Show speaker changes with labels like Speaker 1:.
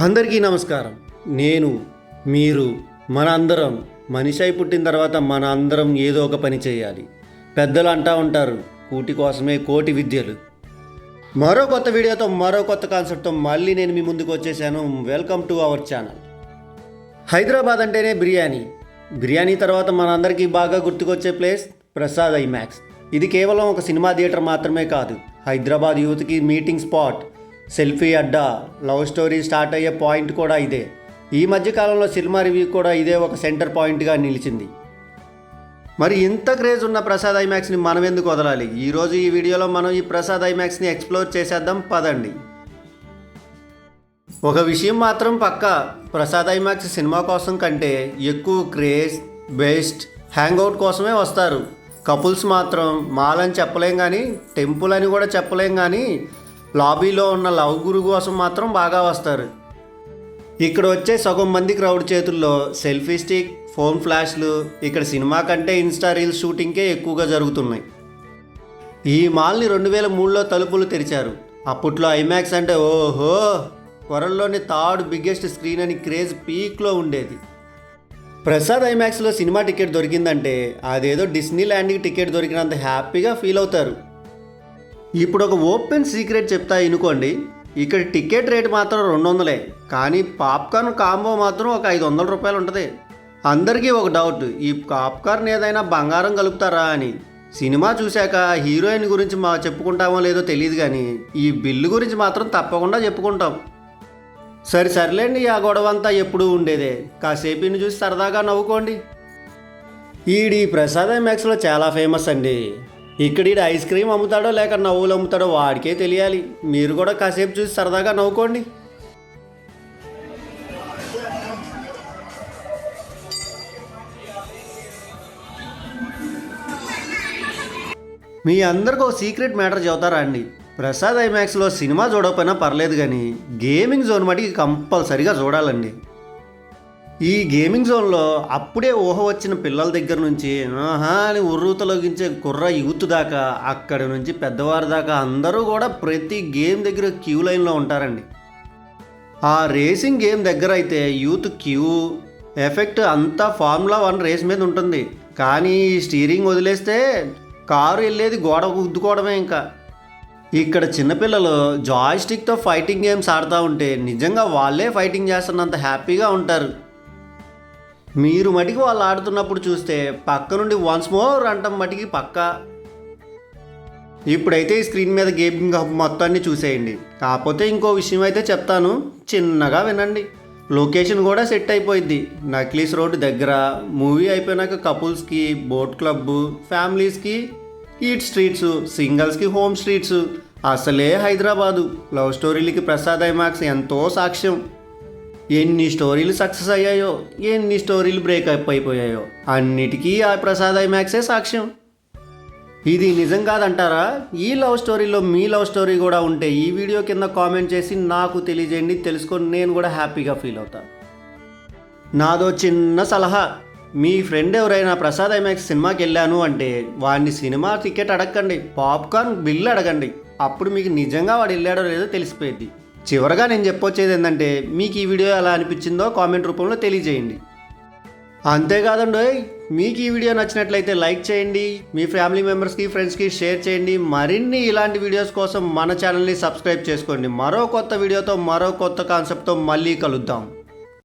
Speaker 1: అందరికీ నమస్కారం. నేను మీరు మన అందరం మనిషి అయి పుట్టిన తర్వాత మన అందరం ఏదో ఒక పని చేయాలి. పెద్దలు అంటూ ఉంటారు, కూటి కోసమే కోటి విద్యలు. మరో కొత్త వీడియోతో మరో కొత్త కాన్సెప్ట్తో మళ్ళీ నేను మీ ముందుకు వచ్చేసాను. Welcome to our channel. Hyderabad అంటేనే బిర్యానీ తర్వాత మనందరికీ బాగా గుర్తుకొచ్చే ప్లేస్ ప్రసాద్ ఐమాక్స్. ఇది కేవలం ఒక సినిమా థియేటర్ మాత్రమే కాదు, హైదరాబాద్ యూత్కి మీటింగ్ స్పాట్, సెల్ఫీ అడ్డా, లవ్ స్టోరీ స్టార్ట్ అయ్యే పాయింట్ కూడా ఇదే. ఈ మధ్యకాలంలో సినిమా రివ్యూ కూడా ఇదే ఒక సెంటర్ పాయింట్గా నిలిచింది. మరి ఇంత క్రేజ్ ఉన్న ప్రసాద్ ఐమాక్స్ని మనం ఎందుకు వదలాలి? ఈరోజు ఈ వీడియోలో మనం ఈ ప్రసాద్ ఐమాక్స్ని ఎక్స్ప్లోర్ చేసేద్దాం, పదండి. ఒక విషయం మాత్రం పక్కా, ప్రసాద్ ఐమాక్స్ సినిమా కోసం కంటే ఎక్కువ క్రేజ్, బెస్ట్, హ్యాంగ్అవుట్ కోసమే వస్తారు. కపుల్స్ మాత్రం మాల్ అని చెప్పలేం కానీ, టెంపుల్ అని కూడా చెప్పలేం కానీ, లాబీలో ఉన్న లవ్ గురు కోసం మాత్రం బాగా వస్తారు. ఇక్కడ వచ్చే సగం మంది క్రౌడ్ చేతుల్లో సెల్ఫీ స్టిక్, ఫోన్ ఫ్లాష్లు. ఇక్కడ సినిమా కంటే ఇన్స్టా రీల్స్ షూటింగ్కే ఎక్కువగా జరుగుతున్నాయి. ఈ మాల్ని 2003లో తలుపులు తెరిచారు. అప్పట్లో ఐమాక్స్ అంటే ఓహో, వరల్డ్లోని థర్డ్ బిగ్గెస్ట్ స్క్రీన్ అని క్రేజ్ పీక్లో ఉండేది. ప్రసాద్ ఐమాక్స్లో సినిమా టికెట్ దొరికిందంటే అదేదో డిస్నీ ల్యాండ్కి టికెట్ దొరికినంత హ్యాపీగా ఫీల్ అవుతారు. ఇప్పుడు ఒక ఓపెన్ సీక్రెట్ చెప్తా వినుకోండి. ఇక్కడ టికెట్ రేట్ మాత్రం 200, కానీ పాప్కార్న్ కాంబో మాత్రం ఒక 500 రూపాయలు ఉంటుంది. అందరికీ ఒక డౌట్, ఈ పాప్కార్న్ ఏదైనా బంగారం కలుపుతారా అని. సినిమా చూశాక హీరోయిన్ గురించి చెప్పుకుంటామో లేదో తెలియదు, కానీ ఈ బిల్లు గురించి మాత్రం తప్పకుండా చెప్పుకుంటాం. సర్లేండి, ఆ గొడవంతా ఎప్పుడూ ఉండేదే. కాసేపు ఇన్ని చూసి సరదాగా నవ్వుకోండి. ఈడి ప్రసాద్ ఐమాక్స్లో చాలా ఫేమస్ అండి. ఇక్కడ ఐస్ క్రీమ్ అమ్ముతాడో లేక నవ్వులు అమ్ముతాడో వాడికే తెలియాలి. మీరు కూడా కాసేపు చూసి సరదాగా నవ్వుకోండి. మీ అందరికీ ఒక సీక్రెట్ మ్యాటర్ చెబుతారా అండి? ప్రసాద్ ఐమాక్స్లో సినిమా చూడకపోయినా పర్లేదు, కానీ గేమింగ్ జోన్ మటుకి కంపల్సరిగా చూడాలండి. ఈ గేమింగ్ జోన్లో అప్పుడే ఊహ వచ్చిన పిల్లల దగ్గర నుంచి ఆహా అని ఉర్రూతలోగించే కుర్ర యూత్ దాకా, అక్కడి నుంచి పెద్దవారి దాకా అందరూ కూడా ప్రతి గేమ్ దగ్గర క్యూ లైన్లో ఉంటారండి. ఆ రేసింగ్ గేమ్ దగ్గర అయితే యూత్ క్యూ ఎఫెక్ట్ అంతా ఫార్ములా 1 రేస్ మీద ఉంటుంది. కానీ ఈ స్టీరింగ్ వదిలేస్తే కారు వెళ్ళేది గోడ గుద్దుకోవడమే. ఇంకా ఇక్కడ చిన్నపిల్లలు జాయ్ స్టిక్తో ఫైటింగ్ గేమ్స్ ఆడుతూ ఉంటే నిజంగా వాళ్ళే ఫైటింగ్ చేస్తున్నంత హ్యాపీగా ఉంటారు. మీరు మటుకు వాళ్ళు ఆడుతున్నప్పుడు చూస్తే పక్క నుండి వన్స్ మోర్ అంటాం మటుకి పక్కా. ఇప్పుడైతే ఈ స్క్రీన్ మీద గేమింగ్ హబ్ మొత్తాన్ని చూసేయండి. కాకపోతే ఇంకో విషయం అయితే చెప్తాను, చిన్నగా వినండి. లొకేషన్ కూడా సెట్ అయిపోయింది. నక్లీస్ రోడ్ దగ్గర. మూవీ అయిపోయినాక కపుల్స్కి బోట్ క్లబ్, ఫ్యామిలీస్కి ఈట్ స్ట్రీట్స్, సింగల్స్కి హోమ్ స్ట్రీట్స్. అసలే హైదరాబాదు లవ్ స్టోరీలకి ప్రసాద్ ఐమాక్స్ ఎంతో సాక్ష్యం. ఎన్ని స్టోరీలు సక్సెస్ అయ్యాయో, ఎన్ని స్టోరీలు బ్రేకప్ అయిపోయాయో, అన్నిటికీ ఆ ప్రసాద్ ఐమాక్సే సాక్ష్యం. ఇది నిజం కాదంటారా? ఈ లవ్ స్టోరీలో మీ లవ్ స్టోరీ కూడా ఉంటే ఈ వీడియో కింద కామెంట్ చేసి నాకు తెలియజేయండి. తెలుసుకొని నేను కూడా హ్యాపీగా ఫీల్ అవుతాను. నాదో చిన్న సలహా, మీ ఫ్రెండ్ ఎవరైనా ప్రసాద్ ఐమాక్స్ సినిమాకి వెళ్ళాను అంటే వాడిని సినిమా టికెట్ అడగండి, పాప్కార్న్ బిల్లు అడగండి. అప్పుడు మీకు నిజంగా వాడు వెళ్ళాడో లేదో తెలిసిపోయింది. చివరగా నేను చెప్పొచ్చేది ఏంటంటే, మీకు ఈ వీడియో ఎలా అనిపించిందో కామెంట్ రూపంలో తెలియజేయండి. అంతేకాదండి, మీకు ఈ వీడియో నచ్చినట్లయితే లైక్ చేయండి, మీ ఫ్యామిలీ మెంబర్స్కి, ఫ్రెండ్స్కి షేర్ చేయండి. మరిన్ని ఇలాంటి వీడియోస్ కోసం మన ఛానల్ని సబ్స్క్రైబ్ చేసుకోండి. మరో కొత్త వీడియోతో మరో కొత్త కాన్సెప్ట్తో మళ్ళీ కలుద్దాం.